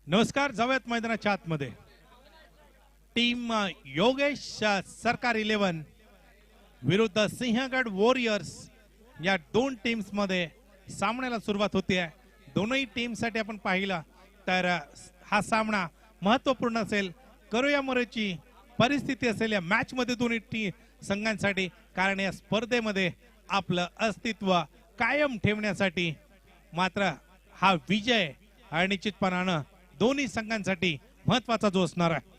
नमस्कार. जाऊयात मैदानाच्या आतमध्ये. टीम योगेश सरकार 11 विरुद्ध सिंहगड वॉरियर्स या दोन टीम्स मध्ये सामन्याला सुरुवात होते आहे. दोनही टीम साठी आपण पाहिला तर हा सामना महत्त्वपूर्ण असेल. करूया मरेची परिस्थिती असेल या मॅच मध्ये दोन्ही संघांसाठी, कारण या स्पर्धेमध्ये आपलं अस्तित्व कायम ठेवण्यासाठी मात्र हा विजय आणि निश्चितपणानं दोन्ही संघांसाठी महत्त्वाचा जो असणार आहे.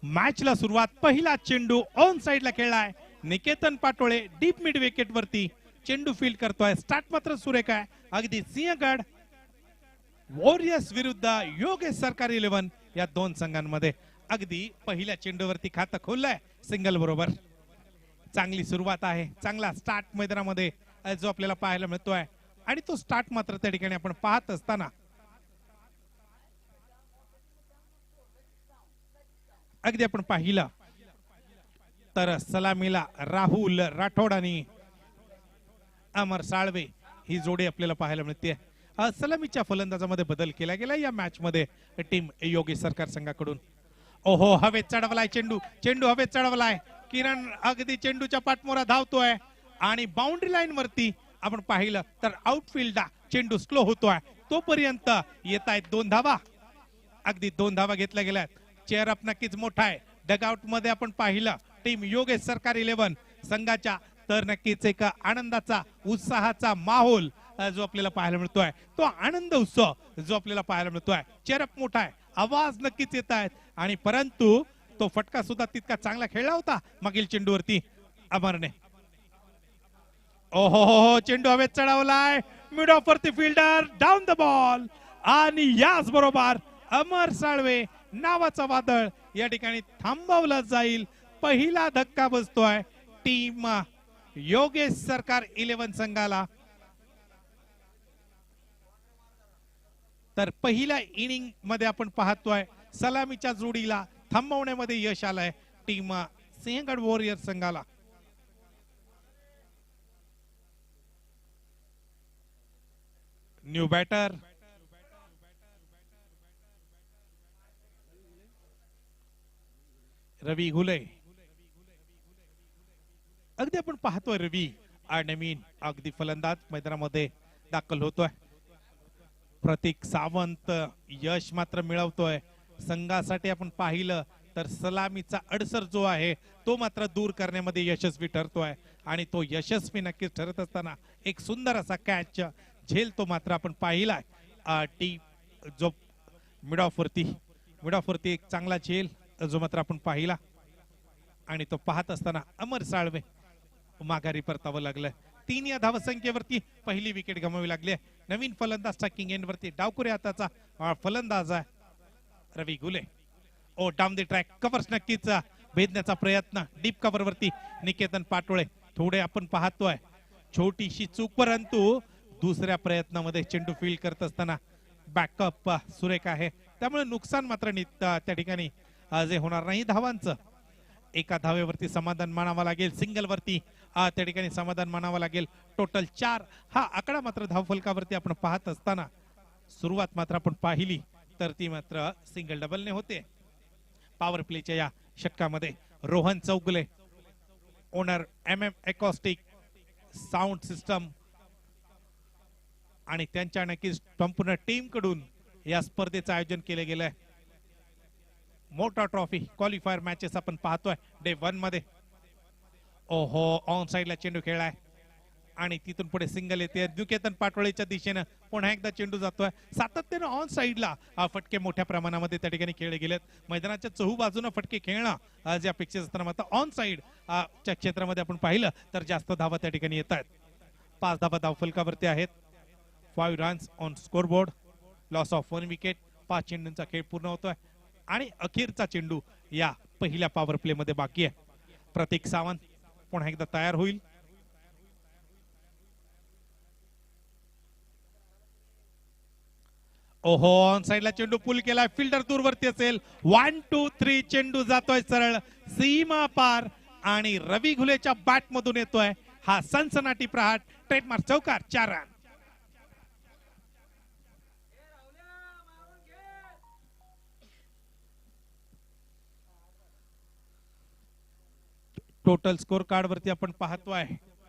मॅचला सुरुवात. पहिला चेंडू ऑन साइडला खेळलाय. Niketan Patole deep mid wicket वरती चेंडू फील्ड करतोय. स्टार्ट मात्र सुरेख आहे. अगदी सिंहगड वॉरियर्स विरुद्ध योगेश सरकार 11 या दोन संघांमध्ये अगदी पहिल्या चेंडूवरती खातं खोललंय सिंगल बरोबर. चांगली सुरुवात आहे. चांगला स्टार्ट मैदानामध्ये जो आपल्याला पाहायला मिळतोय आणि तो स्टार्ट मात्र त्या ठिकाणी आपण पाहत असताना अगदी आपण पाहिलं तर सलामीला राहुल राठोड आणि अमर साळवे ही जोडी आपल्याला पाहायला मिळते. सलामीच्या फलंदाजामध्ये बदल केला गेला या मॅच मध्ये टीम योगेश सरकार संघाकडून. ओहो, हवेत चढवलाय चेंडू. चेंडू हवेत चढवलाय. किरण अगदी चेंडूच्या पाठमोरा धावतोय आणि बाउंड्री लाईन वरती आपण पाहिलं तर आउटफील्डला चेंडू स्लो होतोय. तोपर्यंत येत आहेत 2 धावा. अगदी 2 धावा घेतल्या गेल्या. चेअर अप नक्कीच मोठा आहे. डगआउट मध्ये आपण पाहिलं टीम योगेश सरकार 11 संघाच्या तर नक्कीच एक आनंदाचा उत्साहाचा माहोल जो आपल्याला पाहायला मिळतोय. तो आनंद उत्सव जो आपल्याला पाहायला मिळतोय. चेअर अप मोठा आहे. आवाज नक्कीच येत आहेत आणि परंतु तो फटका सुद्धा तितका चांगला खेळला होता मागील चेंडूवरती अमरने. ओहो हो, चेंडू हवेत चढवलाय. मिड ऑफ वरती फिल्डर डाऊन द बॉल आणि याच बरोबर अमर साळवे नावाचा वादळ या ठिकाणी थांबवला जाईल. पहिला धक्का बसतोय टीम योगेश सरकार 11 संघाला. तर पहिल्या इनिंग मध्ये आपण पाहतोय सलामीच्या जोडीला थांबवण्यामध्ये यश आलंय टीम सिंहगड वॉरियर संघाला. न्यू बॅटर रवी घुले. अगदी आपण पाहतोय रवी नवीन अगदी फलंदाज मैदानामध्ये दाखल होतोय. प्रतीक सावंत यश मात्र मिळवतोय संघासाठी. आपण पाहिलं तर सलामीचा अडसर जो आहे तो मात्र दूर करण्यामध्ये यशस्वी ठरतोय आणि तो यशस्वी नक्कीच ठरत असताना एक सुंदर असा कॅच झेल तो मात्र आपण पाहिलाय. टी जो मिड ऑफ वरती एक चांगला झेल जो मात्र आपण पाहिला आणि तो पाहत असताना अमर साळवे माघारी परतावं लागलं. 3 या धावसंख्येवरती पहिली विकेट गमावी लागली. नवीन फलंदाज टॅकिंग एंड वरती डावकुरे हाताचा फलंदाज आहे रवी घुले. ओ डाऊन द ट्रॅक कव्हर्स नक्कीच भेदण्याचा प्रयत्न डीप कव्हर वरती निकेतन पाटोळे. थोडे आपण पाहतोय छोटीशी चूक, परंतु दुसऱ्या प्रयत्नामध्ये चेंडू फील्ड करत असताना बॅकअप सुरेख आहे. त्यामुळे नुकसान मात्र त्या ठिकाणी जे होणार नाही धावांचं. एका धावेवरती समाधान मानावं लागेल. सिंगल वरती त्या ठिकाणी समाधान मानावं लागेल. टोटल 4 हा आकडा मात्र धाव फलकावरती आपण पाहत असताना सुरुवात मात्र आपण पाहिली तर ती मात्र सिंगल डबलने होते. पॉवर प्लेच्या या षटकामध्ये Rohan Chougule, owner MM acoustic sound system आणि त्यांच्या नक्कीच संपूर्ण टीम कडून या स्पर्धेचं आयोजन केले गेलं आहे. मोठा ट्रॉफी क्वालिफायर मॅचेस आपण पाहतोय डे 1 मध्ये. ओहो, ऑन साइडला चेंडू खेळलाय आणि तिथून पुढे सिंगल येते. निकेतन पाटोळेच्या दिशेनं पुन्हा एकदा चेंडू जातोय. सातत्यानं ऑन साइडला फटके मोठ्या प्रमाणामध्ये त्या ठिकाणी खेळले गेलेत. मैदानाच्या चहू बाजूनं फटके खेळणं आज अपेक्षित असताना मात्र ऑन साइड च्या क्षेत्रामध्ये आपण पाहिलं तर जास्त धावा त्या ठिकाणी येत आहेत. 5 धावा धावफलकावरती आहेत. 5 runs on scoreboard. Loss of 1 wicket. 5 चेंडूंचा खेळ पूर्ण होतोय आणि अखेरचा चेंडू या पहिल्या पॉवर प्ले मध्ये बाकी आहे. प्रतीक सावंत पुन्हा एकदा तयार होईल. ओहो, ऑन साइडला चेंडू पुल केलाय. फिल्डर दूरवरती असेल. 1 2 3 चेंडू जातोय सरळ सीमा पार आणि रवी घुलेच्या बॅट मधून येतोय हा सनसनाटी प्रहार. ट्रेडमार्क चौकार. 4 रन. टोटल स्कोर कार्ड वरती आपण पाहतोय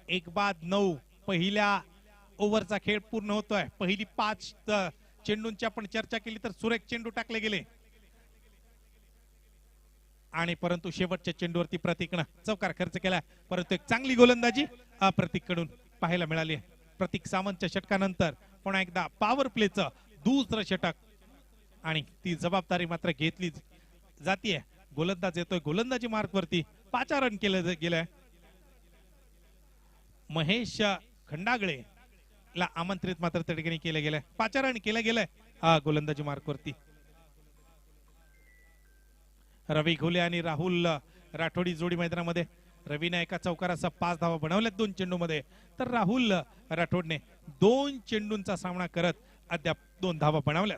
1-9 पहिल्या ओव्हरचा खेळ पूर्ण होतोय. पहिली 5 चेंडूंची आपण चर्चा केली तर सुरेख चेंडू टाकले गेले आणि परंतु शेवटच्या चेंडूवरती प्रतीकनं चौकार खर्च केला. परंतु एक चांगली गोलंदाजी प्रतीक कडून पाहायला मिळाली. प्रतीक सावंतच्या षटकानंतर पुन्हा एकदा पॉवर प्लेचं दुसरं षटक आणि ती जबाबदारी मात्र घेतली जातीये. गोलंदाज येतोय गोलंदाजी मार्ग वरती. 5 रन केलं गेलंय. महेश खंडागळे ला आमंत्रित मात्र त्या ठिकाणी केलं गेलंय. 5 रन केलं गेलंय गोलंदाजी मार्ग वरती. रवी घुले आणि राहुल राठोडी जोडी मैदानामध्ये. रवीने एका चौकारासह 5 धावा बनवल्यात 2 चेंडूमध्ये, तर राहुल राठोडने 2 चेंडूंचा सामना करत अद्याप 2 धावा बनवल्या.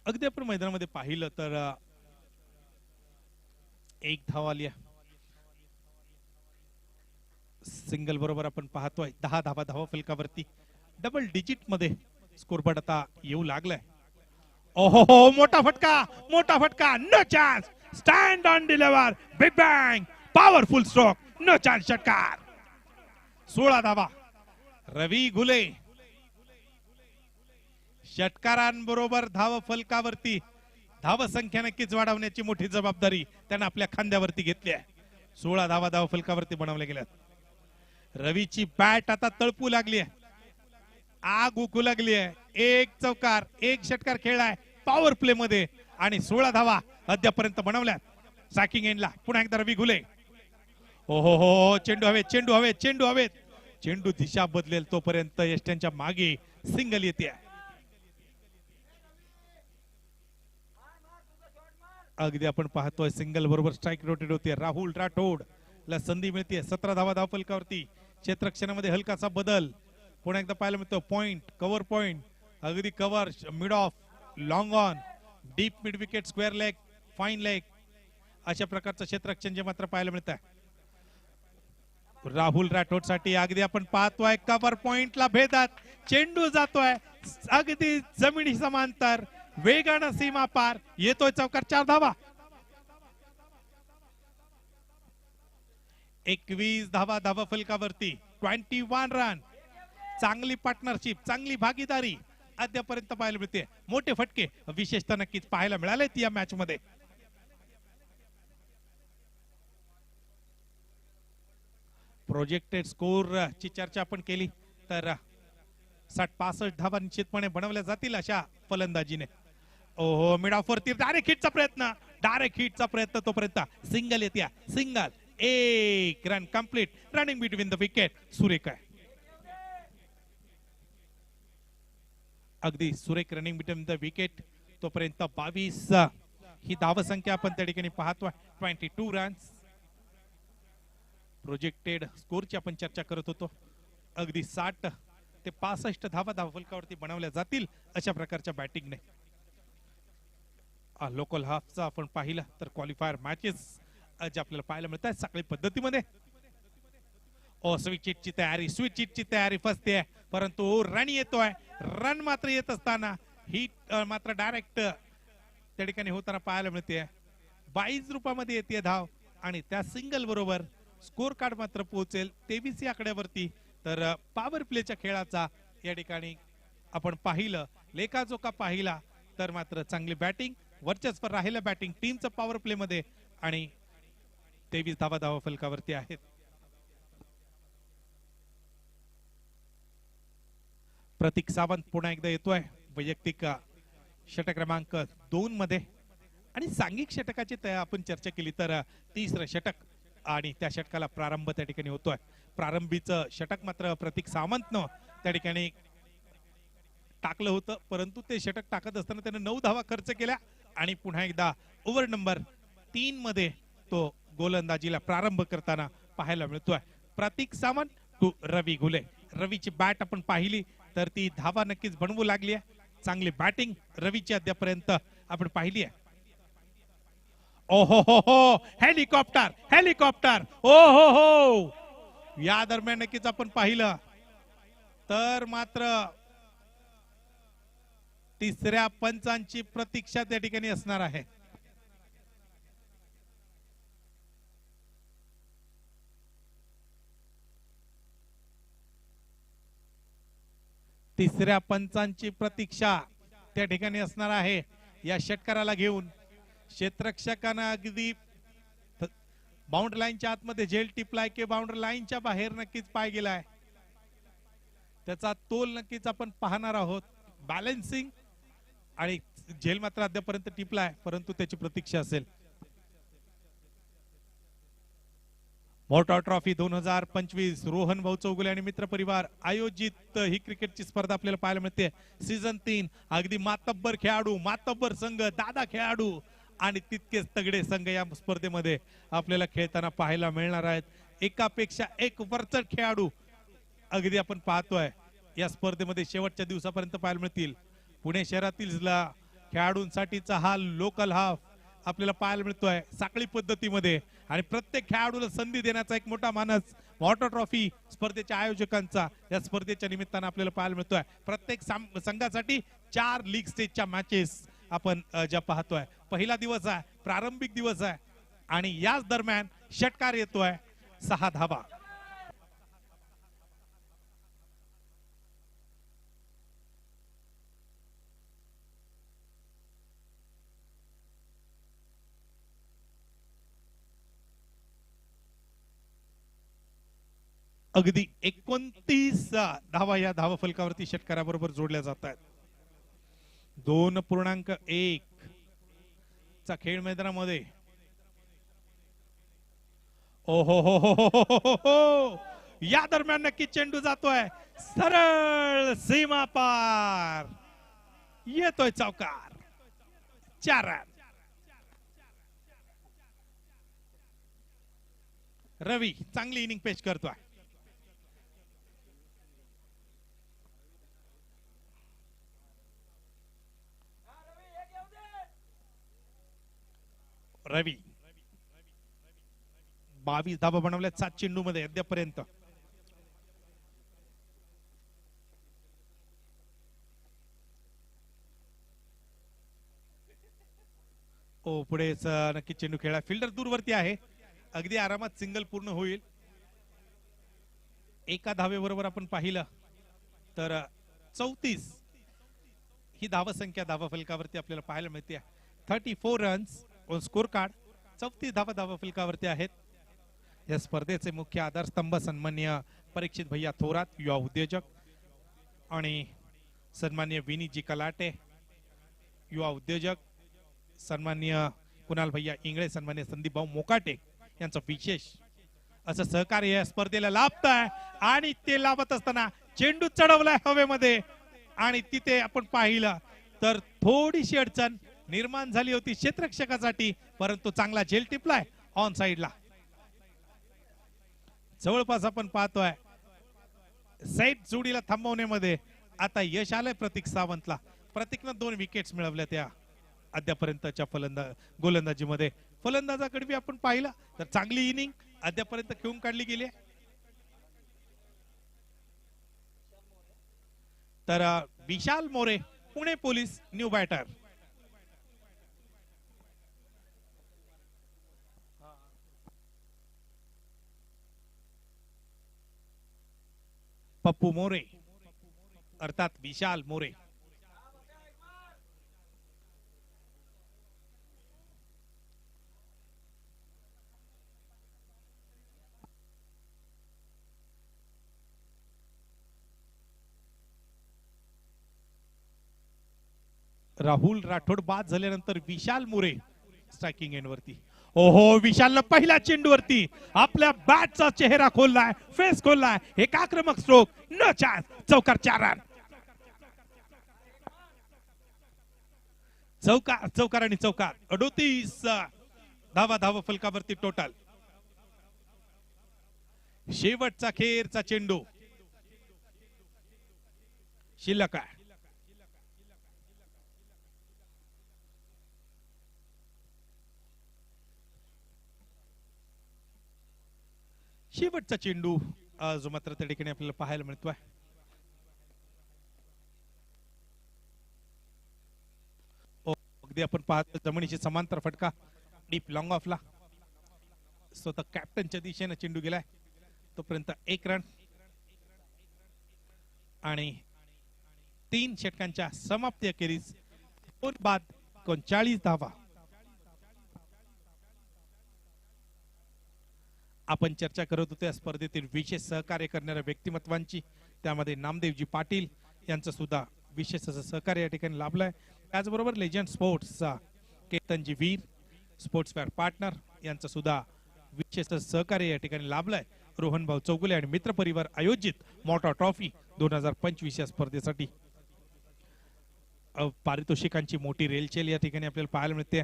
अगदी आपण मैदानामध्ये पाहिलं तर एक धाव आली. सिंगल बरोबर आपण पाहतोय 10 धावा धावा फलकावरती. डबल डिजिट मध्ये स्कोरबोर्ड आता येऊ लागलाय. ओहो, मोठा फटका. No chance. Stand on deliver. Big bang. Powerful stroke. No chance. षटकार. 16 धावा. रवी घुले षटकारांबरोबर धाव फलकावरती. धाव संख्या नक्कीच वाढवण्याची मोठी जबाबदारी त्यानं आपल्या खांद्यावरती घेतली आहे. 16 धावा धाव फलकावरती बनवल्या गेल्यात. रवीची बॅट आता तळपू लागली आहे. आग उकू लागली आहे. एक चौकार, एक षटकार खेळलाय पॉवर प्ले मध्ये आणि 16 धावा अद्यापर्यंत बनवल्यात. सॅकिंग एंडला पुन्हा एकदा रवी घुले. ओहो हो, चेंडू हवेत. चेंडू दिशा बदलेल तोपर्यंत यष्ट्यांच्या मागे सिंगल येते. अगदी आपण पाहतोय सिंगल बरोबर स्ट्राइक रोटेट होते. राहुल राठोड ला संधी मिळते. 17 धावा धाव फलकावरती. क्षेत्रक्षणामध्ये हलकासा बदल पुन्हा एकदा पाहायला मिळतो. पॉइंट, कव्हर पॉइंट, अगदी cover, mid of, long on, deep mid wicket, square leg, fine leg अशा प्रकारचं क्षेत्ररक्षण जे मात्र पाहायला मिळत आहे. राहुल राठोड साठी अगदी आपण पाहतोय कव्हर पॉइंटला भेदात चेंडू जातोय अगदी जमिनी समांतर वेगानं सीमा पार येतोय चौकार. 4 धावा. 21 धावा धावा फलकावरती. 21 रन. चांगली पार्टनरशिप, चांगली भागीदारी अद्यापर्यंत पाहायला मिळते. मोठे फटके विशेषतः नक्कीच पाहायला मिळालेत या मॅच मध्ये. प्रोजेक्टेड स्कोर ची चर्चा आपण केली तर 60-65 धावा निश्चितपणे बनवल्या जातील अशा फलंदाजीने. ओहो, मिड ऑफ वरती डायरेक्ट हिटचा प्रयत्न तोपर्यंत सिंगल येते. Single. 1 run complete. Running between the wicket. सुरेख आहे. अगदी सुरेख रनिंग बिटवीन द विकेट. तोपर्यंत 22 ही धावसंख्या आपण त्या ठिकाणी पाहतोय. 22 रन्स प्रोजेक्टेड स्कोरची आपण चर्चा करत होतो. अगदी 60 ते 65 धावा धावफलकावरती बनवल्या जातील अशा प्रकारच्या बॅटिंगने. लोकल हाफचा आपण पाहिलं तर क्वालिफायर मॅचेस जे आपल्याला पाहायला मिळत आहेत साखळी पद्धतीमध्ये. स्विच हिटची तयारी, स्विच हिटची तयारी फसते, परंतु रन येतोय. रन मात्र येत असताना हिट मात्र डायरेक्ट त्या ठिकाणी होताना पाहायला मिळते. 22 रुपयामध्ये येते धाव आणि त्या सिंगल बरोबर स्कोर कार्ड मात्र पोहोचेल 23 या आकड्यावरती. तर पॉवर प्लेच्या खेळाचा या ठिकाणी आपण पाहिलं, लेखाजोखा पाहिला तर मात्र चांगली बॅटिंग, वर्चस्व राहिलं बॅटिंग टीमचं पॉवर प्ले मध्ये आणि 23 धावा धावा फलकावरती आहेत. प्रतीक सावंत पुन्हा एकदा येतोय वैयक्तिक षटक क्रमांक 2 मध्ये. आणि सांघिक षटकाची आपण चर्चा केली तर तिसरं षटक आणि त्या षटकाला प्रारंभ त्या ठिकाणी होतोय. प्रारंभीचं षटक मात्र प्रतीक सावंतनं त्या ठिकाणी टाकलं होतं, परंतु ते षटक टाकत असताना त्याने 9 धावा खर्च केल्या आणि पुन्हा एकदा ओव्हर नंबर 3 मध्ये तो गोलंदाजीला प्रारंभ करताना पाहायला मिळतोय. प्रतीक सावंत टू रवी घुले. रवीची बॅट आपण पाहिली तर ती धावा नक्कीच बनवू लागली आहे. चांगली बॅटिंग रवीची अद्यापर्यंत आपण पाहिली आहे. ओ हो हो, हेलिकॉप्टर हेलिकॉप्टर, ओ हो हो. या दरम्यान नक्कीच आपण पाहिलं तर मात्र तिसऱ्या पंचांची प्रतीक्षा त्या ठिकाणी असणार आहे. तिसऱ्या पंचांची प्रतीक्षा त्या ठिकाणी असणार आहे. या षटकाराला घेऊन क्षेत्ररक्षकांना अगदी बाउंड्री लाईनच्या आतमध्ये झेल टिपलाय की बाउंड्री लाईनच्या बाहेर नक्कीच पाय गेलाय, त्याचा तोल नक्कीच आपण पाहणार आहोत. बॅलन्सिंग आणि झेल मात्र अद्यापर्यंत टिपलाय, परंतु त्याची प्रतीक्षा असेल. मोठा ट्रॉफी 2025 रोहन भाऊ चौगुले आणि मित्र परिवार आयोजित ही क्रिकेटची स्पर्धा आपल्याला पाहायला मिळते. सीझन 3 अगदी मातब्बर खेळाडू, मातब्बर संघ, दादा खेळाडू आणि तितकेच तगडे संघ या स्पर्धेमध्ये आपल्याला खेळताना पाहायला मिळणार आहेत. एकापेक्षा एक वरचढ खेळाडू अगदी आपण पाहतोय या स्पर्धेमध्ये शेवटच्या दिवसापर्यंत पाहायला मिळतील. पुणे शहरातील खेळाडूंसाठीचा हा लोकल हाफ आपल्याला पाहायला मिळतोय साखळी पद्धतीमध्ये आणि प्रत्येक खेळाडूला संधी देण्याचा एक मोठा मानस वॉटर ट्रॉफी स्पर्धेच्या आयोजकांचा या स्पर्धेच्या निमित्तानं आपल्याला पाहायला मिळतोय. प्रत्येक संघासाठी 4 लीग स्टेजच्या मॅचेस आपण ज्या पाहतोय. पहिला दिवस आहे, प्रारंभिक दिवस आहे आणि याच दरम्यान षटकार येतोय 6 धावा. अगदी 29 धावा या धावा फलकावरती षटकाराबरोबर जोडल्या जात आहेत. 2.1 चा खेळ मैदानामध्ये ओ हो हो हो हो हो. या दरम्यान नक्की चेंडू जातोय सरळ सीमा पार, येतोय चौकार. 4 रन. रवी चांगली इनिंग पेश करतोय. रवी 22 धावा बनवल्यात 7 चेंडू मध्ये अद्यापर्यंत. पुढे नक्की चेंडू खेळा. फिल्डर दूरवरती आहे, अगदी आरामात सिंगल पूर्ण होईल. एका धावेबरोबर आपण पाहिलं तर 34 ही धावसंख्या धावा फलकावरती आपल्याला पाहायला मिळते. 34 रन्स ऑन स्कोर कार्ड. 34 धावा धावा फलकावरती आहेत. या स्पर्धेचे मुख्य आधारस्तंभ सन्माननीय परीक्षित भैया थोरात युवा उद्योजक आणि सन्माननीय विनीजी कलाटे युवा उद्योजक, सन्माननीय कुणाल भैया इंगळे, सन्माननीय संदीप भाऊ मोकाटे यांचं विशेष असं सहकार्य या स्पर्धेला लाभत आहे. आणि ते लाभत असताना चेंडू चढवलाय हवेमध्ये आणि तिथे आपण पाहिलं तर थोडीशी अडचण निर्माण झाली होती क्षेत्ररक्षकासाठी, परंतु चांगला झेल टिपलाय ऑन साइडला. जवळपास आपण पाहतोय सेट जोडीला थांबवण्यामध्ये आता यश आलंय प्रतीक सावंतला. प्रतीकनं 2 विकेट्स मिळवल्या त्या अद्यापर्यंतच्या गोलंदाजीमध्ये. फलंदाजाकडे बी आपण पाहिलं तर चांगली इनिंग अद्यापर्यंत खेळून काढली गेली. तर Vishal More Pune police new batter. Pappu More अर्थात विशाल मोरे. राहुल राठोड बाद झाल्यानंतर विशाल मोरे स्ट्रायकिंग एंड वरती. ओहो, विशालनं पहिल्या चेंडूवरती आपल्या बॅटचा चेहरा खोललाय, फेस खोललाय. एक आक्रमक स्ट्रोक, नो चान्स, चौकार 4 रन. चौकार आणि चौकार 38 धावा फलकावरती टोटल. शेवटचा खेळचा चेंडू शिल्लक आहे. शेवटचा चेंडू जो मात्र त्या ठिकाणी आपल्याला पाहायला मिळतोय. अगदी आपण पाहतो जमिनीशी समांतर फटका डीप लॉंग ऑफला. स्वतः कॅप्टनच्या दिशेने चेंडू गेलाय. तोपर्यंत 1 रन आणि 3 षटकांच्या समाप्ती अखेरीस 2 बाद 39 धावा. आपण चर्चा करत होतो या स्पर्धेतील विशेष सहकार्य करणाऱ्या व्यक्तिमत्वांची. त्यामध्ये नामदेवजी पाटील यांचं सुद्धा विशेष असं सहकार्य या ठिकाणी लाभलंय. त्याचबरोबर लेजंड स्पोर्ट्सचा केतनजी वीर स्पोर्ट्स फेअर पार्टनर यांचं सुद्धा विशेष सहकार्य या ठिकाणी लाभलंय. रोहन भाऊ चौगुले आणि मित्र परिवार आयोजित मोठा ट्रॉफी 2025 या स्पर्धेसाठी पारितोषिकांची मोठी रेलचेल या ठिकाणी आपल्याला पाहायला मिळते.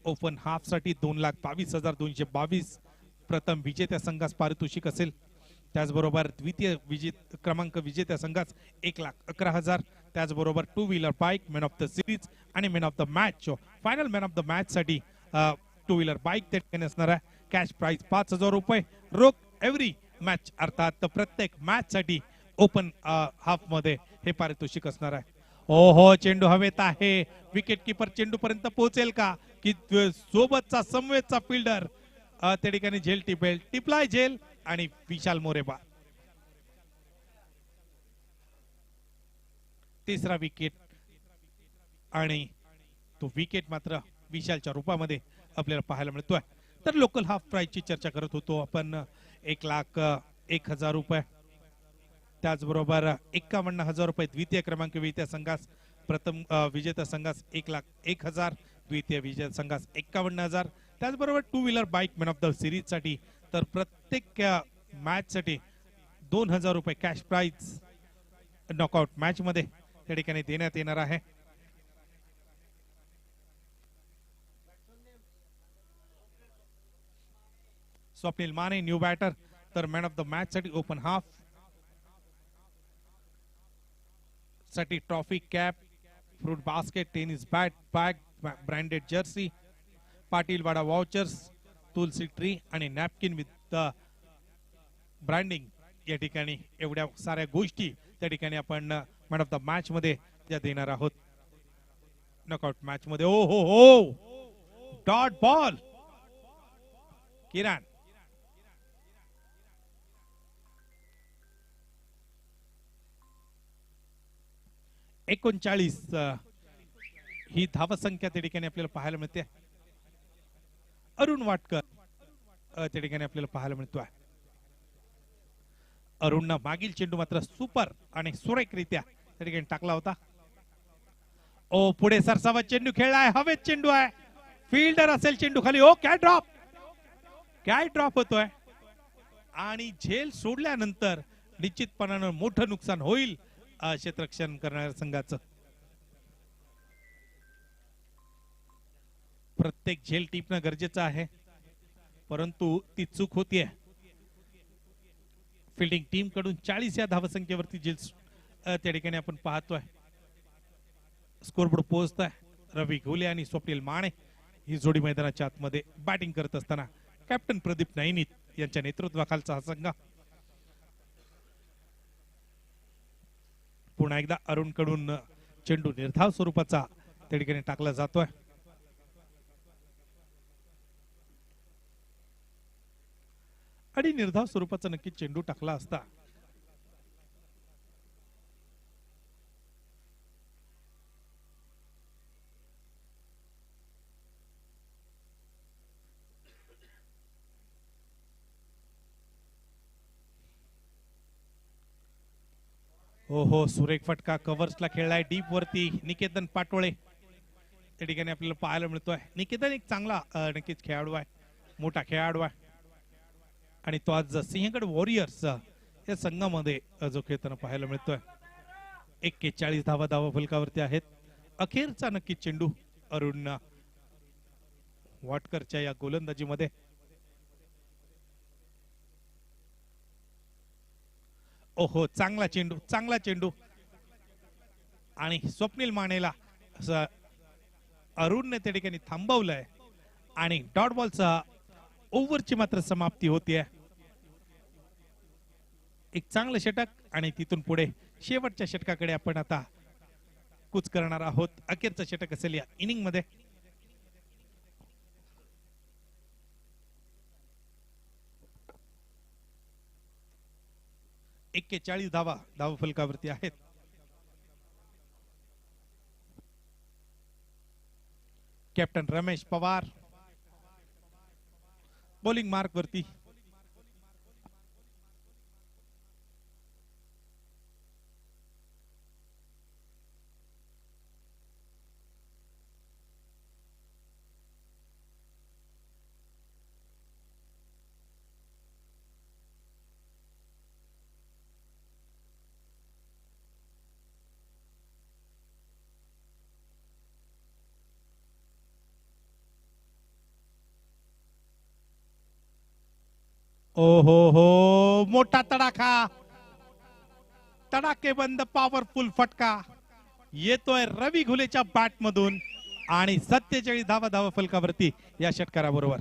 ओपन हाफ साठी 2,22,222 प्रथम विजेत्या संघास पारितोषिक असेल. त्याचबरोबर द्वितीय क्रमांक विजेत्या संघास 1,11,000. त्याचबरोबर 2 wheeler bike man of the series आणि man of the match final man of the match साठी 2 व्हीलर बाईक त्या ठिकाणी असणार आहे. कॅश प्राइस 5,000 रुपये रोख एव्हरी मॅच, अर्थात प्रत्येक मॅच साठी ओपन हाफ मध्ये हे पारितोषिक असणार आहे. ओहो, चेंडू हवेत आहे. विकेट किपर चेंडू पर्यंत पोहोचेल का की सोबतचा समवेतचा फिल्डर त्या ठिकाणी झेल टिपेल. टिपलाय झेल आणि विशाल मोरे बाद. तिसरा विकेट आणि तो विकेट मात्र विशालच्या रूपामध्ये आपल्याला पाहायला मिळतोय. तर लोकल हाफ प्राइस ची चर्चा करत होतो आपण. 1,01,000 रुपये. त्याचबरोबर 51,000 रुपये द्वितीय क्रमांक विजेत्या संघास, प्रथम विजेत्या संघास 1,01,000, द्वितीय विजेत्या संघास 51,000. त्याचबरोबर 2 wheeler bike man of the series साठी तर प्रत्येक मॅच साठी 2,000 रुपये कॅश प्राइज नॉकआउट मॅच मध्ये त्या ठिकाणी देण्यात येणार आहे. Swapnil Mane new batter. तर मॅन ऑफ द मॅच साठी ओपन हाफ साठी trophy, cap, fruit basket, tennis bat, bag, branded jersey, Patil Wada vouchers, Tulsi tree आणि नॅपकिन विथ ब्रँडिंग या ठिकाणी एवढ्या साऱ्या गोष्टी त्या ठिकाणी आपण मॅन ऑफ द मॅच मध्ये त्या देणार आहोत. नॉकआउट मॅच मध्ये ओ हो हो डॉट बॉल किरण. एकोणचाळीस ही धावसंख्या त्या ठिकाणी आपल्याला पाहायला मिळते. अरुण वाटकर त्या ठिकाणी आपल्याला पाहायला मिळतोय. अरुणनं मागील चेंडू मात्र सुपर आणि सुरेखरित्या त्या ठिकाणी टाकला होता. ओ पुढे सरसावा चेंडू खेळलाय, हवेत चेंडू आहे, फिल्डर असेल चेंडू खाली. ओ काय ड्रॉप होतोय आणि झेल सोडल्यानंतर निश्चितपणानं मोठं नुकसान होईल क्षेत्ररक्षण करणाऱ्या संघाचं. प्रत्येक झेल टिपणं गरजेचं आहे, परंतु ती चूक होतीये. फिल्डिंग टीम कडून 40 या धावसंख्येवरती झेल्स त्या ठिकाणी आपण पाहतोय. स्कोरबोर्ड पोहोचतोय. रवी घोले आणि स्वप्नील माने ही जोडी मैदानाच्या आतमध्ये बॅटिंग करत असताना कॅप्टन प्रदीप नैनित यांच्या नेतृत्वाखालचा हा संघ पुन्हा एकदा अरुण कडून चेंडू निर्धाव स्वरूपाचा त्या ठिकाणी टाकला जातोय. आणि निर्धाव स्वरूपाचा नक्की चेंडू टाकला असता हो सुरेख फटका कव्हर्सला खेळलाय डीप वरती निकेतन पाटोळे त्या ठिकाणी आपल्याला पाहायला मिळतोय. निकेतन एक चांगला नक्कीच खेळाडू आहे, मोठा खेळाडू आहे आणि तो आज सिंहगड वॉरियर्स या संघामध्ये जो खेळताना पाहायला मिळतोय. 41 धावा फलकावरती आहेत. अखेरचा नक्की चेंडू अरुण वाटकरच्या या गोलंदाजीमध्ये. ओहो चांगला चेंडू आणि स्वप्नील मानेला अरुणने त्या ठिकाणी थांबवलंय आणि डॉट बॉलचा ओव्हरची मात्र समाप्ती होतीये. एक चांगलं षटक आणि तिथून पुढे शेवटच्या षटकाकडे आपण आता कूच करणार आहोत. अखेरचं षटक असेल या इनिंग मध्ये. एक्केचाळीस धावा फलकावरती आहेत. Captain Ramesh Pawar bowling mark वरती. हो मोठा तडाखा, तडाकेबंद पॉवरफुल फटका येतोय रवी घुलेच्या बॅट मधून आणि 47 धावा फलकावरती या षटकाराबरोबर.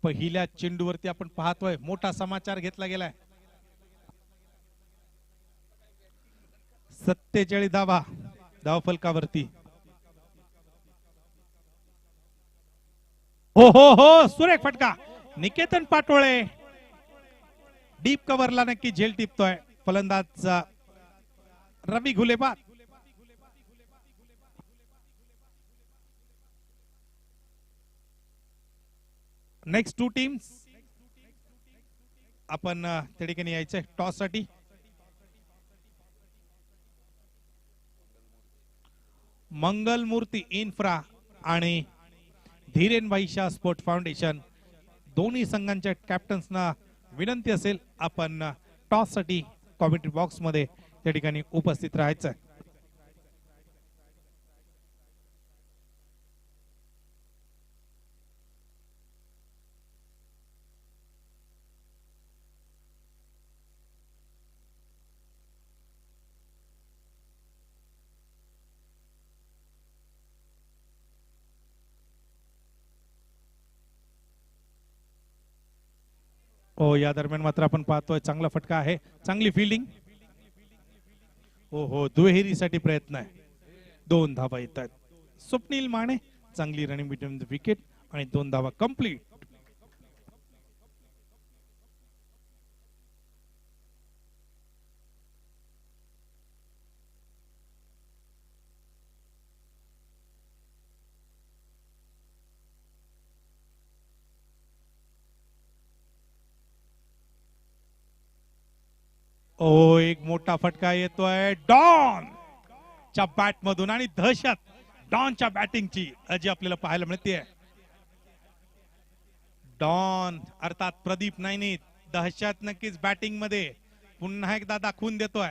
पहिल्या चेंडूवरती आपण पाहतोय मोठा समाचार घेतला गेलाय. 47 धावा फलकावरती. हो सुरेख फटका. निकेतन पाटोळे डीप कव्हरला नक्की झेल टिपतोय फलंदाज रवी घुले बाद. नेक्स्ट 2 टीम्स आपण त्या ठिकाणी यायचंय टॉस साठी. मंगल मूर्ती इन्फ्रा आणि धीरेनभाई शाह स्पोर्ट फाउंडेशन दोन्ही संघांच्या कॅप्टन्सना विनंती असेल आपण टॉस साठी कॉमेंट्री बॉक्स मध्ये त्या ठिकाणी उपस्थित राहायचं. या दरम्यान मात्र आपण पाहतोय चांगला फटका आहे, चांगली फिल्डिंग. हो दुहेरीसाठी प्रयत्न आहे. 2 धावा येत आहेत. स्वप्नील माने चांगली रनिंग बिटवीन द विकेट आणि 2 धावा कंप्लीट. एक मोठा फटका येतोय डॉन च्या बॅट मधून आणि दहशत डॉनच्या बॅटिंगची जी आपल्याला पाहायला मिळते. डॉन अर्थात प्रदीप नैनित दहशत नक्कीच बॅटिंग मध्ये पुन्हा एकदा दाखवून देतोय.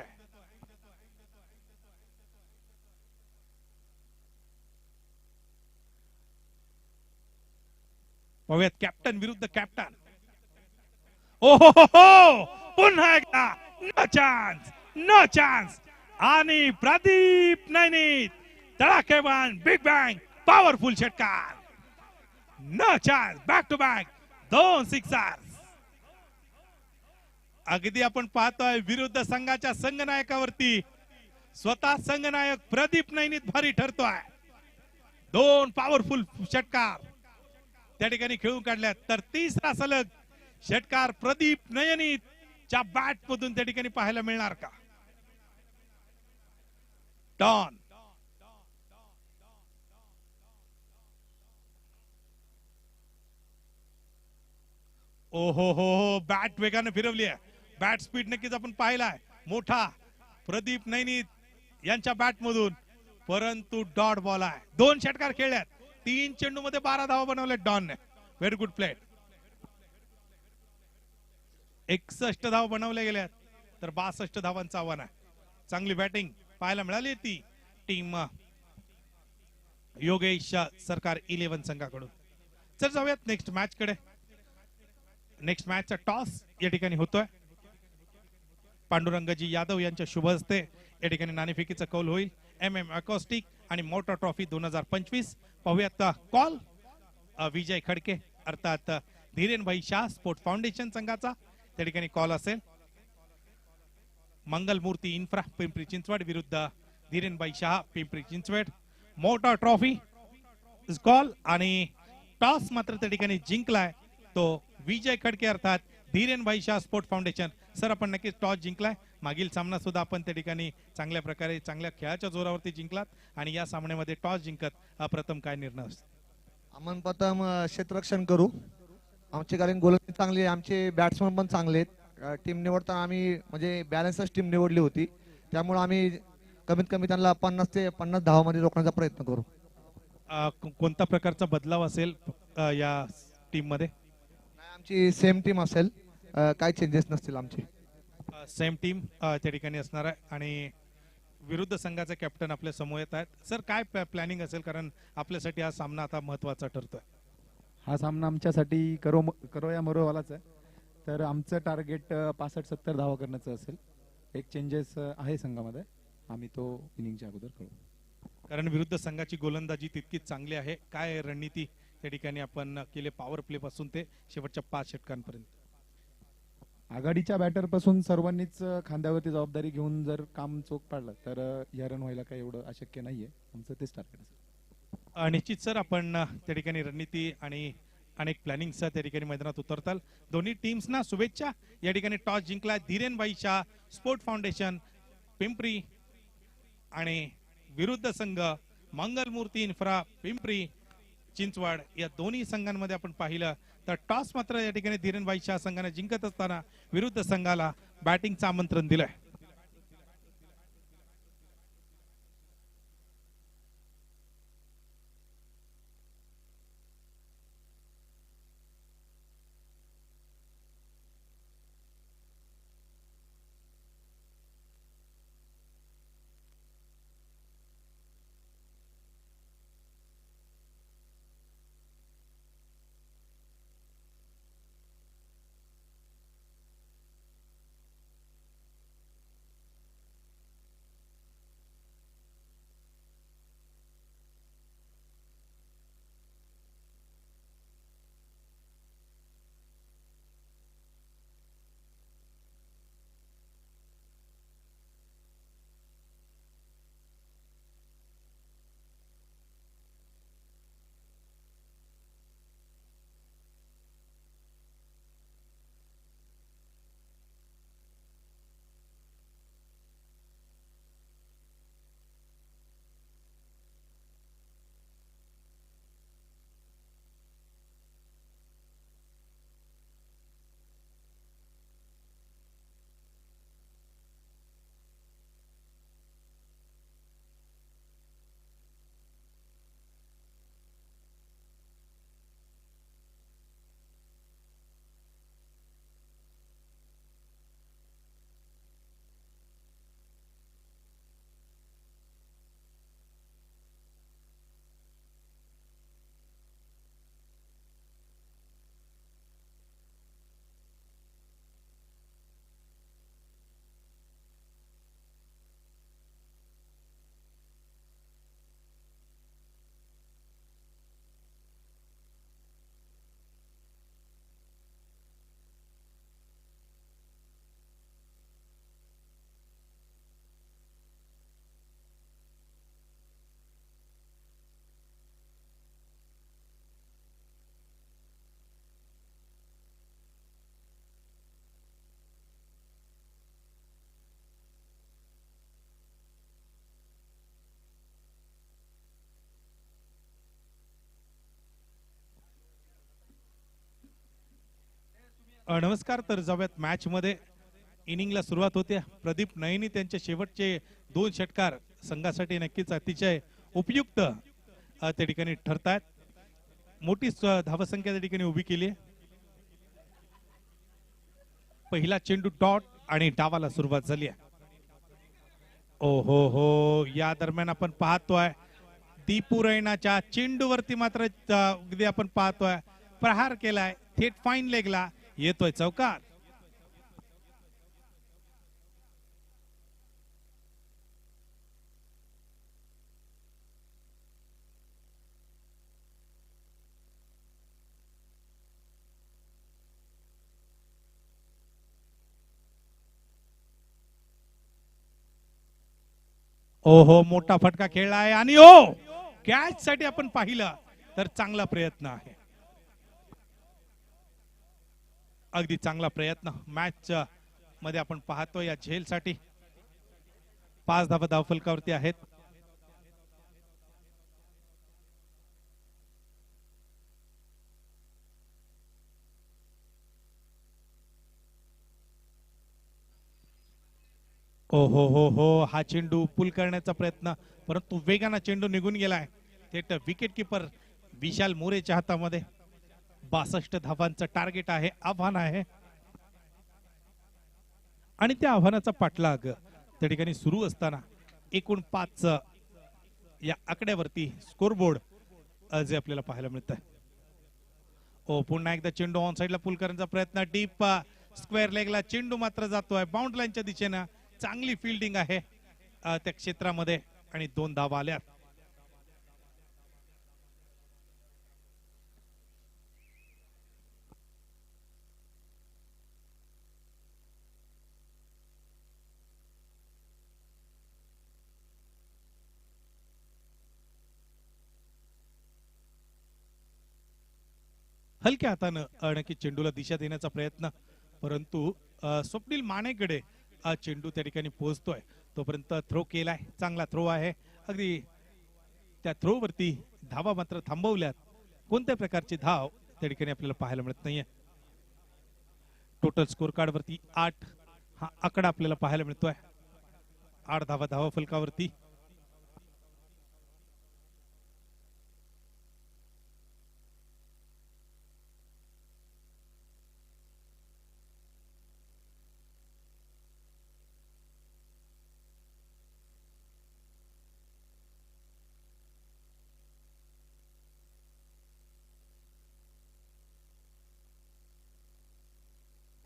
पाहूयात कॅप्टन विरुद्ध कॅप्टन. ओहो हो, पुन्हा एकदा नो चान्स, नो चान्स. आणि प्रदीप नैनीत तडाखेबाज बिग बँग पॉवरफुल षटकार. No chance, back to back 2 sixers. अगदी आपण पाहतोय विरुद्ध संघाच्या संघनायकावरती स्वतः संघनायक प्रदीप नैनीत भारी ठरतोय. 2 पॉवरफुल षटकार त्या ठिकाणी खेळून काढल्यात. तर तिसरा सलग षटकार प्रदीप नयनीच्या बॅट मधून त्या ठिकाणी पाहायला मिळणार का? डॉन ओहो हो, बॅट वेगाने फिरवली आहे. बॅट स्पीड नक्कीच आपण पाहिलाय मोठा प्रदीप नैनीत यांच्या बॅट मधून, परंतु डॉट बॉल आहे. 2 षटकार खेळल्यात, 3 चेंडू मध्ये 12 धावा बनवल्या डॉनने. Very good play. 61 धावा बनवल्या गेल्यात, तर 62 धावांचं आव्हान आहे. चांगली बॅटिंग पाहायला मिळाली ती टीम योगेश सरकार 11 संघाकडून. चल जाऊयात नेक्स्ट मॅच कडे. नेक्स्ट मॅचचा टॉस या ठिकाणी होतोय. पांडुरंगजी यादव यांच्या शुभ हस्ते या ठिकाणी नाणेफेकीचा कौल होईल. MM अकॉस्टिक आणि मोटर ट्रॉफी 2025. पाहूयात कॉल विजय खडके अर्थात धीरेनभाई शाह स्पोर्ट फाउंडेशन संघाचा त्या ठिकाणी कॉल असेल. मंगलमूर्ती इन्फ्रा पिंपरी चिंचवड विरुद्ध Dhirenbhai Shah Pimpri Chinchwad. Motor trophy call आणि टॉस मात्र त्या ठिकाणी जिंकलाय तो विजय खडके अर्थात Dhirenbhai Shah sport foundation. Sir आपण नक्कीच टॉस जिंकलाय. मागील सामना सुद्धा आपण त्या ठिकाणी चांगल्या प्रकारे चांगल्या खेळाच्या जोरावरती जिंकलात आणि या सामन्यामध्ये टॉस जिंकत प्रथम काय निर्णय असतो? आपण प्रथम क्षेत्ररक्षण करू. आमची कारण गोलंदाजी चांगली आहे, आमचे बॅट्समन पण चांगले आहेत. टीम निवडताना आम्ही म्हणजे बॅलन्सच टीम निवडली होती, त्यामुळे आम्ही कमीत कमी त्यांना 50 ते 50 धावामध्ये रोखण्याचा प्रयत्न करू. कोणता प्रकारचा बदलाव असेल या टीम मध्ये? आमची सेम टीम असेल, काही चेंजेस नसतील आमचे. सेम टीम त्या ठिकाणी असणार आहे आणि विरुद्ध संघाचे कॅप्टन आपल्या समोर येत आहेत. सर काय प्लॅनिंग असेल, कारण आपल्यासाठी हा सामना आता महत्वाचा ठरतोय? हा सामना आमच्यासाठी करो या मरोवालाच आहे. तर आमचं टार्गेट 65-70 धावा करण्याचं असेल. एक चेंजेस आहे संघामध्ये, आम्ही तो इनिंगच्या अगोदर करू. कारण विरुद्ध संघाची गोलंदाजी तितकीच चांगली आहे. काय रणनीती त्या ठिकाणी आपण केले पॉवर प्ले पासून ते शेवटच्या 5 षटकांपर्यंत? आघाडीच्या बॅटर पासून सर्वांनीच खांद्यावरती जबाबदारी घेऊन जर काम चोख पाडलं तर या रन व्हायला काही एवढं अशक्य नाहीये. आमचं तेच टार्गेट असेल. निश्चित सर आपण त्या ठिकाणी रणनीती आणि अनेक प्लॅनिंगचा त्या ठिकाणी मैदानात उतरताल. दोन्ही टीम्सना शुभेच्छा. या ठिकाणी टॉस जिंकला धीरेनभाई शाह स्पोर्ट फाउंडेशन पिंपरी आणि विरुद्ध संघ मंगलमूर्ती इन्फ्रा पिंपरी चिंचवड. या दोन्ही संघांमध्ये आपण पाहिलं तर टॉस मात्र या ठिकाणी धीरेनभाई शाह संघाने जिंकत असताना विरुद्ध संघाला बॅटिंगचं आमंत्रण दिलंय. नमस्कार. तर जाऊयात मॅच मध्ये. इनिंगला सुरुवात होते. प्रदीप नयनी त्यांचे शेवटचे 2 षटकार संघासाठी नक्कीच अतिशय उपयुक्त त्या ठिकाणी ठरतात. मोठी धावसंख्या त्या ठिकाणी उभी केली आहे. पहिला चेंडू डॉट आणि डावाला सुरुवात झाली आहे. ओ हो, या दरम्यान आपण पाहतोय दीपू रैनाच्या चेंडूवरती मात्र अगदी आपण पाहतोय प्रहार केलाय थेट फाईन लेगला, येतोय चौकार. ओहो, मोठा फटका खेळला आहे आणि ओ कॅच साठी आपण पाहिलं तर चांगला प्रयत्न आहे. अगदी चांगला प्रयत्न. मॅच मध्ये आपण पाहतो या झेल साठी 5 धावा धावफलकावरती आहेत. हो, हा चेंडू पुल करण्याचा प्रयत्न, परंतु वेगाने चेंडू निघून गेलाय. थेट विकेट किपर विशाल मोरेच्या हातामध्ये. 62 धावांचं टार्गेट आहे, आव्हान आहे आणि त्या आव्हानाचा पाठलाग त्या ठिकाणी सुरू असताना एकूण 5 या आकड्यावरती स्कोरबोर्ड जे आपल्याला पाहायला मिळत आहे. पुन्हा एकदा चेंडू ऑन साइडला पुल करण्याचा प्रयत्न. डीप स्क्वेअर लेगला चेंडू मात्र जातोय बाउंड्री लाईनच्या दिशेनं. चांगली फिल्डिंग आहे त्या क्षेत्रामध्ये आणि 2 धावा आल्यात. हलक्या हातानं नक्की चेंडूला दिशा देण्याचा प्रयत्न, परंतु स्वप्नील मानेकडे चेंडू त्या ठिकाणी पोहोचतोय. तोपर्यंत थ्रो केलाय, चांगला थ्रो आहे. अगदी त्या थ्रो वरती धावा मात्र थांबवल्यात. कोणत्या प्रकारची धाव त्या ठिकाणी आपल्याला पाहायला मिळत नाहीये. टोटल स्कोर कार्ड वरती 8 हा आकडा आपल्याला पाहायला मिळतोय. 8 धावा धावा फलकावरती.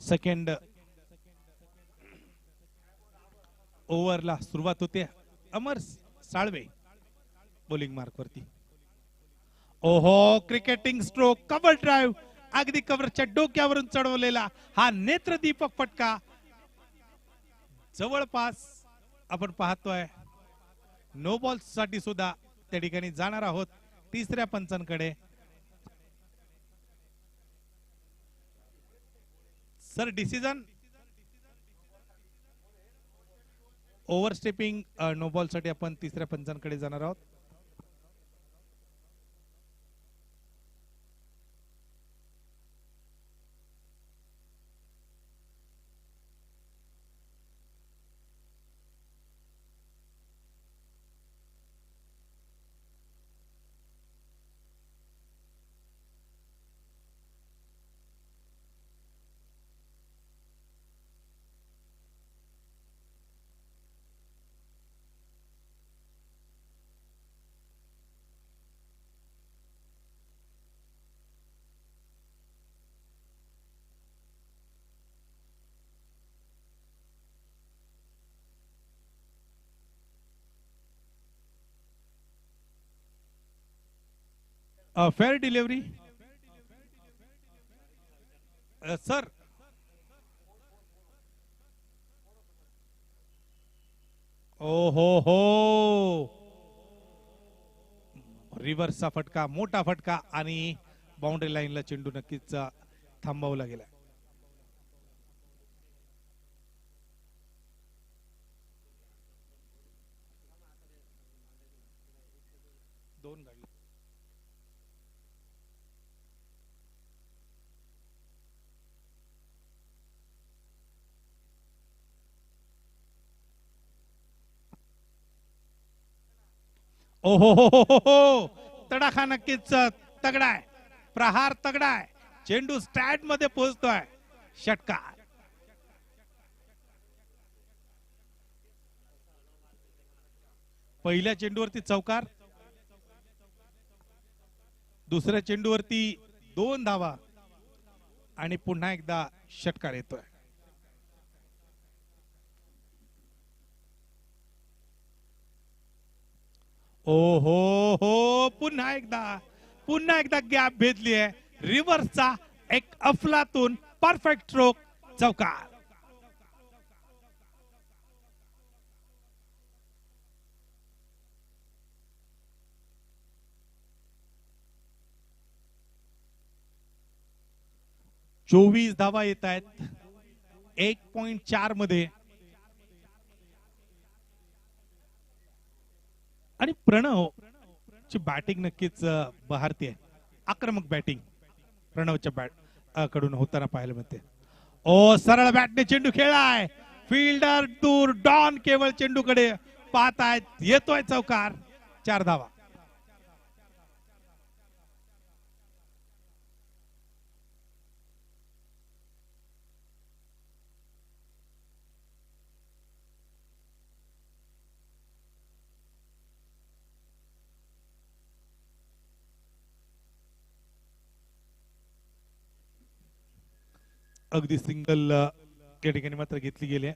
सेकंड ओव्हरला सुरुवात होते. अमर साळवे बॉलिंग मार्क वरती. ओहो, क्रिकेटिंग स्ट्रोक, कव्हर ड्राईव्ह, अगदी कव्हरच्या डोक्यावरून चढवलेला हा नेत्रदीपक फटका. जवळपास आपण पाहतोय नो बॉल साठी सुद्धा त्या ठिकाणी जाणार आहोत तिसऱ्या पंचांकडे. सर डिसिजन ओव्हरस्टेपिंग नो बॉल साठी आपण तिसऱ्या पंचांकडे जाणार आहोत. Fair delivery sir. ओ हो, रिव्हर्सचा फटका, मोठा फटका आणि बाउंड्री लाईनला चेंडू नक्कीच थांबवला गेला. दोन गाडी ओहो हो हो हो हो तडाखा नक्कीच तगडा आहे, प्रहार तगडा आहे, चेंडू स्टॅट मध्ये पोहोचतोय, षटकार. पहिल्या चेंडूवरती चौकार, दुसऱ्या चेंडूवरती 2 धावा आणि पुन्हा एकदा षटकार येतोय. ओ हो हो पुन्हा एकदा गॅप भेदली आहे. रिव्हर्सचा एक अफलातून परफेक्ट स्ट्रोक, चौकार. चोवीस धावा येत आहेत 1.4 मध्ये. आणि प्रणव ची बॅटिंग नक्कीच बहारतीये, आक्रमक बॅटिंग प्रणवच्या बॅट कडून होताना पाहायला मिळते. ओ सरळ बॅटने चेंडू खेळलाय, फिल्डर दूर, डॉन केवळ चेंडूकडे पाहतायत, येतोय चौकार, 4 धावा. अगदी सिंगल या ठिकाणी मात्र घेतली गेली.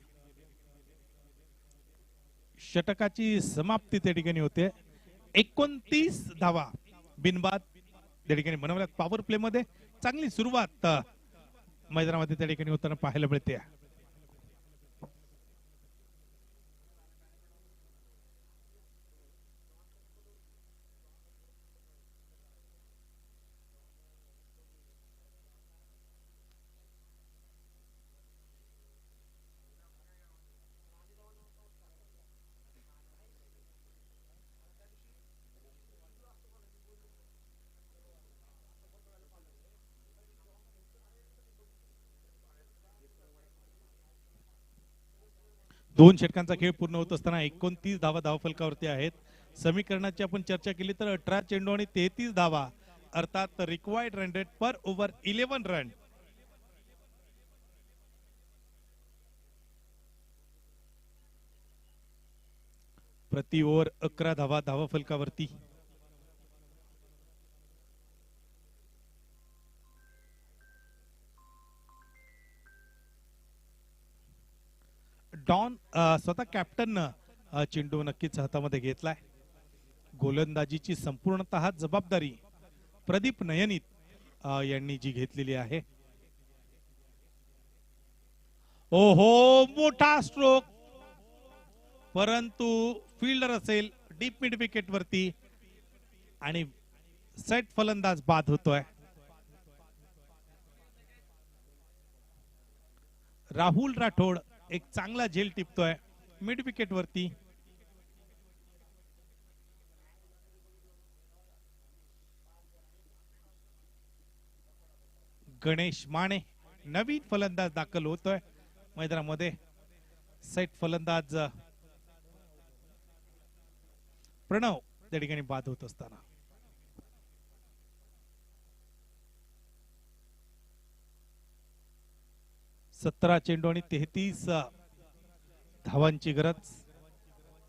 षटकाची समाप्ती त्या ठिकाणी होते. 29 धावा बिनबाद त्या ठिकाणी बनवल्यात. पॉवर प्ले मध्ये चांगली सुरुवात मैदानामध्ये त्या ठिकाणी होताना पाहायला मिळते. दोन षटकांचा खेळ पूर्ण होत असताना 29 धावा धावफलकावरती आहेत. समीकरणाची आपण चर्चा केली तर 18 चेंडू आणि 33 धावा, अर्थात रिक्वायर्ड रन रेट पर ओव्हर 11 रन. प्रति ओव्हर 11 धावा धावफलकावरती. डॉन स्वतः कॅप्टन चेंडू नक्कीच हातामध्ये घेतलाय. गोलंदाजीची संपूर्णतः जबाबदारी प्रदीप नयनीत यांनी जी घेतलेली आहे. ओहो मोठा स्ट्रोक, परंतु फिल्डर असेल डीप मिड विकेट वरती आणि सेट फलंदाज बाद होतोय. राहुल राठोड एक चांगला झेल टिपतोय मिड विकेट वरती. गणेश माने नवीन फलंदाज दाखल होतोय मैदानामध्ये. सेट फलंदाज प्रणव त्या ठिकाणी बाद होत असताना 17 चेंडू आणि 33 धावांची गरज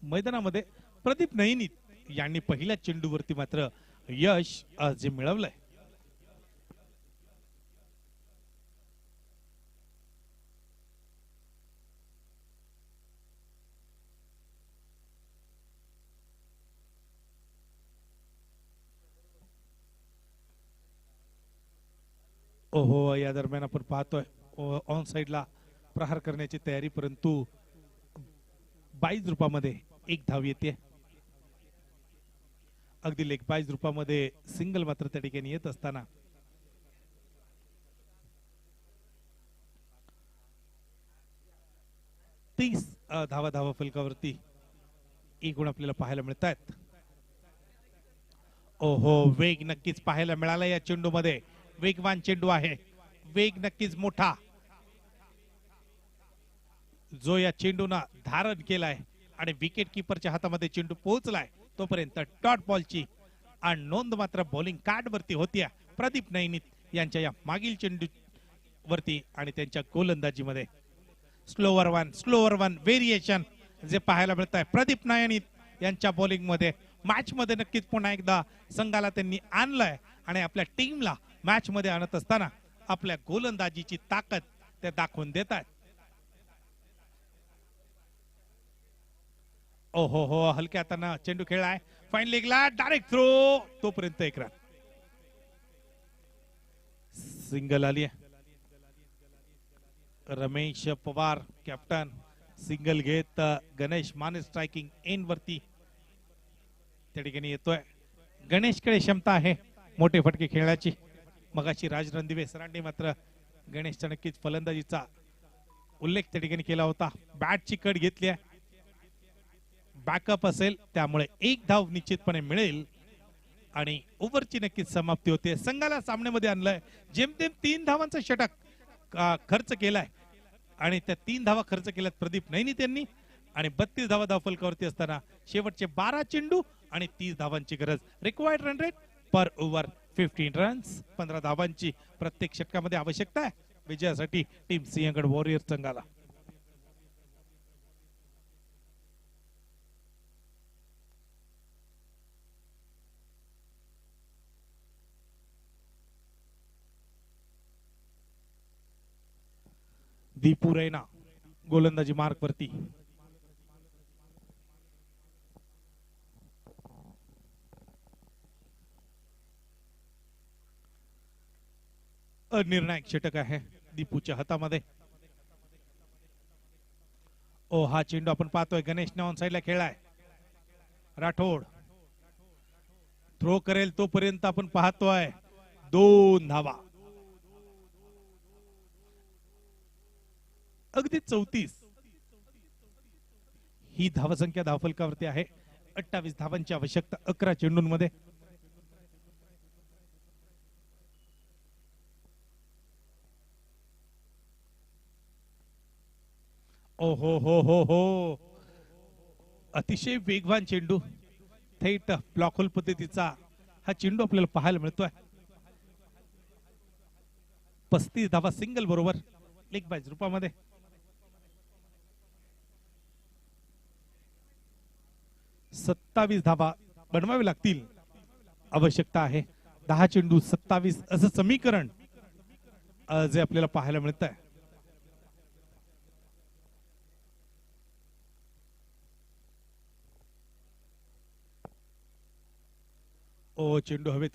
मैदानामध्ये. प्रदीप नयनीत यांनी पहिल्या चेंडूवरती मात्र यश जे मिळवलंय. ओहो या दरम्यान आपण पाहतोय ऑन साइडला प्रहार करण्याची तयारी, परंतु 22 रूपामध्ये एक धाव येते. अगदी लेग 22 रूपामध्ये सिंगल मात्र त्या ठिकाणी येत असताना 30 धावा फलकावरती एक गुण आपल्याला पाहायला मिळत आहेत. ओहो वेग नक्कीच पाहायला मिळाला या चेंडू मध्ये. वेगवान चेंडू आहे, वेग नक्कीच मोठा जो या चेंडूना धारण केलाय आणि विकेट किपरच्या हातामध्ये चेंडू पोहोचलाय. तोपर्यंत डॉट बॉलची आणि नोंद मात्र बॉलिंग कार्ड वरती होती प्रदीप नैनित यांच्या या मागील चेंडू वरती आणि त्यांच्या गोलंदाजीमध्ये स्लोवर वन व्हेरिएशन जे पाहायला मिळत आहे प्रदीप नयनित यांच्या बॉलिंग मध्ये मॅच मध्ये नक्कीच पुन्हा एकदा संघाला त्यांनी आणलंय आणि आपल्या टीमला मॅच मध्ये आणत असताना आपल्या गोलंदाजीची ताकद ते दाखवून देत आहेत. ओ हो हलक्या हाताने चेंडू खेळलाय फाईन लेगला डायरेक्ट थ्रो तोपर्यंत एक रन सिंगल आली आहे. रमेश पवार कॅप्टन सिंगल घेत गणेश माने स्ट्रायकिंग एन वरती त्या ठिकाणी येतोय. गणेशकडे क्षमता आहे मोठे फटके खेळण्याची. मगाशी राज रणदिवे सरांनी मात्र गणेशच्या नक्कीच फलंदाजीचा उल्लेख त्या ठिकाणी केला होता. बॅटची कट घेतली आहे बॅकअप असेल त्यामुळे एक धाव निश्चितपणे मिळेल आणि ओव्हरची नक्कीच समाप्ती होते. संघाला सामन्यामध्ये आणलंय जेमतेम 3 धावांचा षटक खर्च केलाय आणि त्या 3 धावा खर्च केल्यात प्रदीप नैनित यांनी आणि 32 धावा धावफलकावरती असताना शेवटचे 12 चेंडू आणि 30 धावांची गरज. रिक्वायर्ड रन रेट पर ओव्हर 15 रन्स. 15 धावांची प्रत्येक षटकामध्ये आवश्यकता आहे विजयासाठी टीम सिंहगड वॉरियर संघाला. दीपू रैना गोलंदाजी मार्क वरती. निर्णायक षटक आहे दीपूच्या हातामध्ये. ओ हा चेंडू आपण पाहतोय गणेशने ऑन साइडला खेळलाय. राठोड थ्रो करेल तोपर्यंत आपण पाहतोय 2 धावा. अगदी 34 ही धावसंख्या धावफलकावरती आहे. 28 धावांची आवश्यकता 11 चेंडूंमध्ये. ओ हो अतिशय वेगवान चेंडू थेट ब्लॉक होल पद्धतीचा हा चेंडू आपल्याला पाहायला मिळतोय. 35 धावा सिंगल बरोबर लेग बाय रूपामध्ये. 27 धावा बनवावे लागतील आवश्यकता आहे. 10 चेंडू 27 असं समीकरण जे आपल्याला पाहायला मिळत आहे. ओ चेंडू हवेत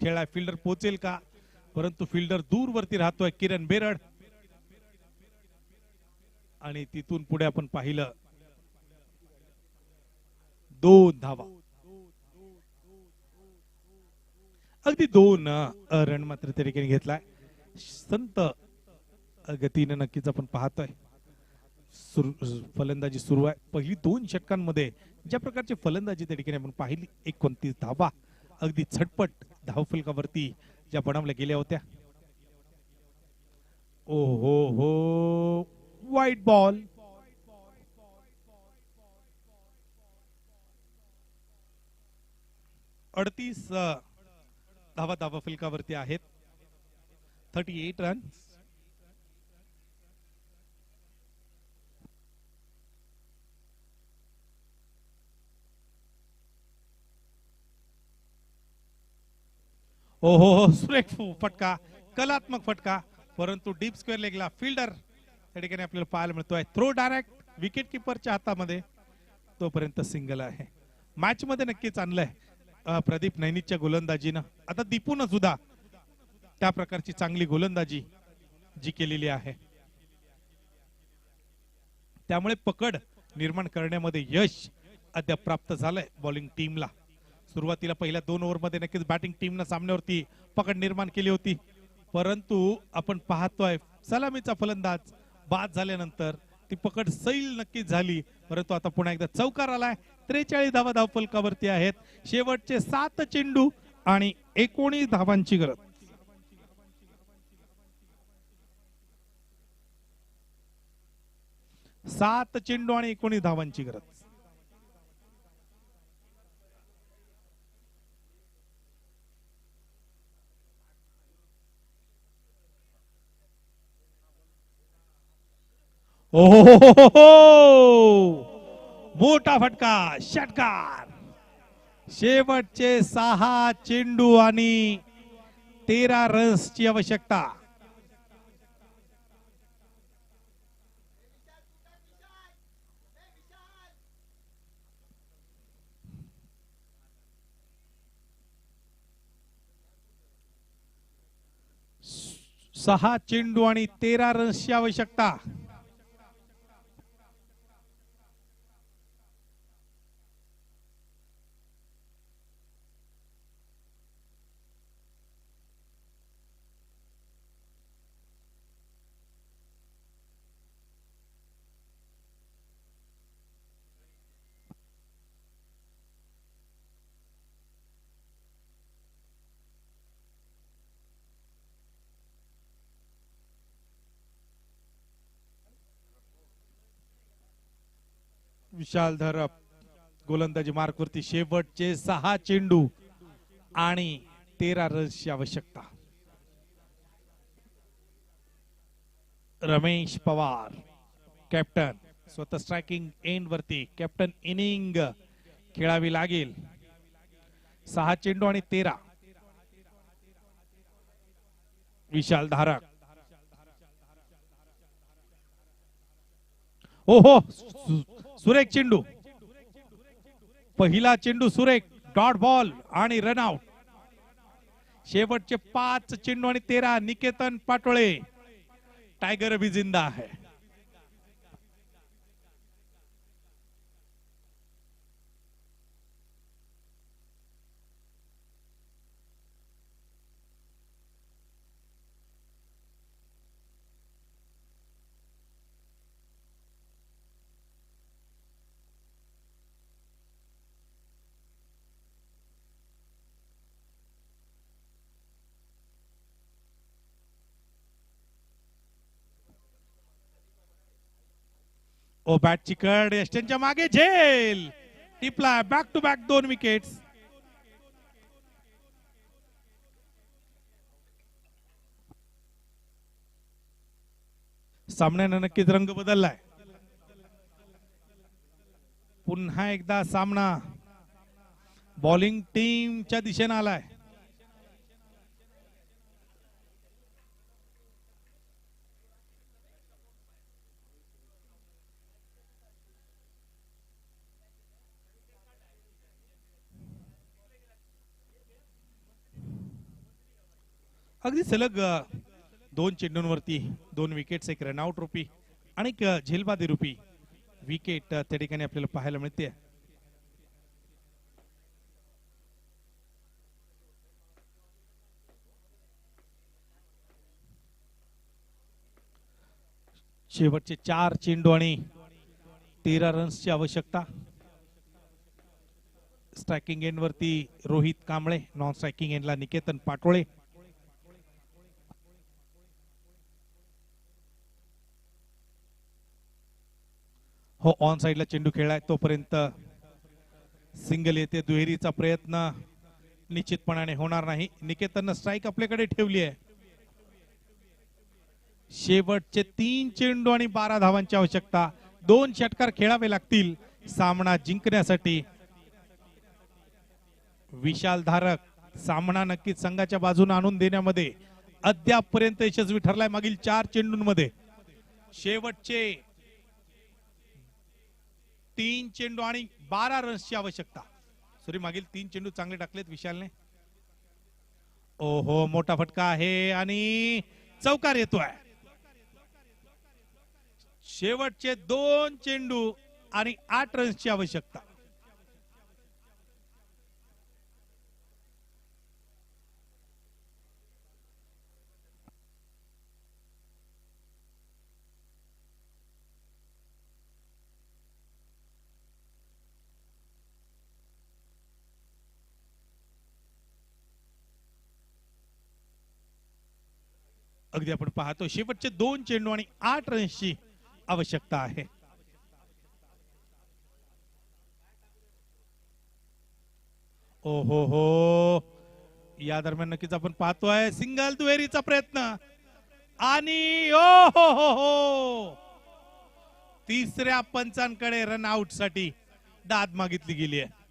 खेळलाय फिल्डर पोहोचेल का परंतु फिल्डर दूर वरती राहतोय किरण बेरड आणि तिथून पुढे आपण पाहिलं 2 धावा. अगदी 2 रन मात्र त्या ठिकाणी घेतलाय. संत गतीने नक्कीच आपण पाहतोय फलंदाजी सुरू आहे. पहिली 2 षटकांमध्ये ज्या प्रकारची फलंदाजी त्या ठिकाणी आपण पाहिली 29 धावा अगदी झटपट धावफलकावरती ज्या बनवल्या गेल्या होत्या. ओ हो वाईट बॉल. अडतीस धावा धावफलकावरती आहेत. 38 रन. हो सुरेख फटका कलात्मक फटका परंतु डीप स्क्वेअर लेगला फिल्डर त्या ठिकाणी आपल्याला पाहायला मिळतोय. थ्रो डायरेक्ट विकेट किपरच्या हातामध्ये तोपर्यंत सिंगल आहे. मॅच मध्ये नक्कीच आणलंय प्रदीप नैनितच्या गोलंदाजीनं. आता दीपून सुद्धा त्या प्रकारची चांगली गोलंदाजी जी केलेली आहे त्यामुळे पकड निर्माण करण्यामध्ये यश अद्याप प्राप्त झालंय बॉलिंग टीमला. सुरुवातीला पहिल्या 2 ओव्हरमध्ये नक्कीच बॅटिंग टीमनं सामन्यावरती पकड निर्माण केली होती परंतु आपण पाहतोय सलामीचा फलंदाज बाद झाल्यानंतर ती पकड सैल नक्कीच झाली परंतु आता पुन्हा एकदा चौकार आलाय. 43 धावा धावफलकावरती आहेत. शेवटचे 7 चेंडू आणि 19 धावांची गरज. सात चेंडू आणि 19 धावांची गरज. ओहो, मोठा फटका, षटकार. शेवटचे 6 चेंडू आणि 13 रन्सची आवश्यकता. सहा चेंडू आणि 13 रन्सची आवश्यकता. विशाल धरप गोलंदाजी मार्कवरती. शेवटचे 6 चेंडू आणि 13 रन्सची आवश्यकता. रमेश पवार कॅप्टन, स्वतः स्ट्रायकिंग एंड वरती. कॅप्टन इनिंग खेळावी लागेल. 6 चेंडू आणि 13. विशाल धारक. ओहो, सुरेख चेंडू. पहिला चेंडू सुरेख, डॉट बॉल आणि रनआउट. शेवटचे 5 चेंडू आणि 13. निकेतन पाटोळे. टायगर अभी जिंदा है. ओ बॅटची कड एस्टनच्या मागे झेल. टिपला. Back to back 2 wickets. सामन्यानं नक्कीच रंग बदललाय. पुन्हा एकदा सामना बॉलिंग टीमच्या दिशेने आलाय. अगदी सलग 2 चेंडूंवरती 2 विकेट्स, 1 रनआउट रुपी आणि 1 झेलबादी रुपी विकेट त्या ठिकाणी आपल्याला पाहायला मिळते. शेवटचे 4 चेंडू आणि 13 रन्सची आवश्यकता. स्ट्रायकिंग एंड वरती रोहित कांबळे, नॉन स्ट्रायकिंग एंडला निकेतन पाटोळे. हो, ऑन साइडला चेंडू खेळलाय. तोपर्यंत सिंगल येते. दुहेरीचा प्रयत्न निश्चितपणाने होणार नाही. निकेतन स्ट्राइक आपल्याकडे ठेवली आहे. शेवटचे 3 चेंडू आणि 12 धावांची आवश्यकता. 2 षटकार खेळावे लागतील सामना जिंकण्यासाठी. विशाल धारक सामना नक्कीच संघाच्या बाजूने आणून देण्यामध्ये अद्यापपर्यंत यशस्वी ठरलाय. मागील 4 चेंडूंमध्ये शेवटचे 3 चेंडू आणि 12 रन्सची आवश्यकता. सॉरी, मागील 3 चेंडू चांगले टाकलेत विशालने. ओहो, मोठा फटका आहे आणि चौकार येतोय. शेवटचे 2 चेंडू आणि 8 रन्सची आवश्यकता. अगदी आपण पाहतो शेवटचे 2 चेंडू आणि 8 रन्सची आवश्यकता आहे. ओहो हो, या दरम्यान नक्कीच आपण पाहतोय सिंगल दुहेरीचा प्रयत्न आणि ओ हो हो हो, तिसऱ्या पंचांकडे रन आउट साठी दाद मागितली गेली आहे.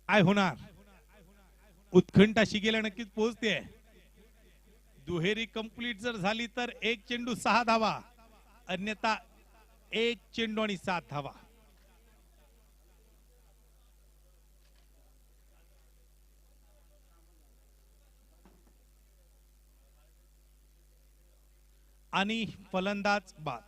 काय होणार? उत्कंठ अशी गेल्या नक्कीच पोहोचते. दुहेरी कंप्लीट जर झाली तर एक चेंडू 6 धावा, अन्यथा एक चेंडू आणि 7 धावा. आणि फलंदाज बाद.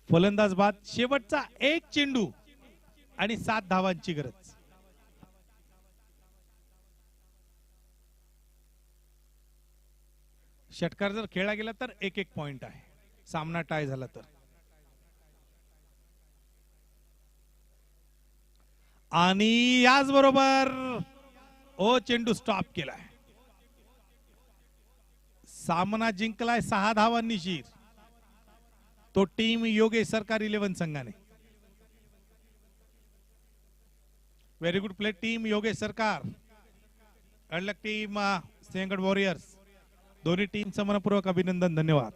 फलंदाज बाद. शेवटचा एक चेंडू आणि 7 धावांची गरज. षटकार जर खेळला गेला तर एक एक पॉइंट आहे. सामना टाय झाला तर. आणि याच बरोबर चेंडू स्टॉप केलाय. सामना जिंकलाय 6 धावांनी शीर. तो टीम योगेश सरकार 11 संघाने. Very good play team Yogesh Sarkar. Team Sinhagad warriors. दोन्ही टीमचं मनपूर्वक अभिनंदन, धन्यवाद.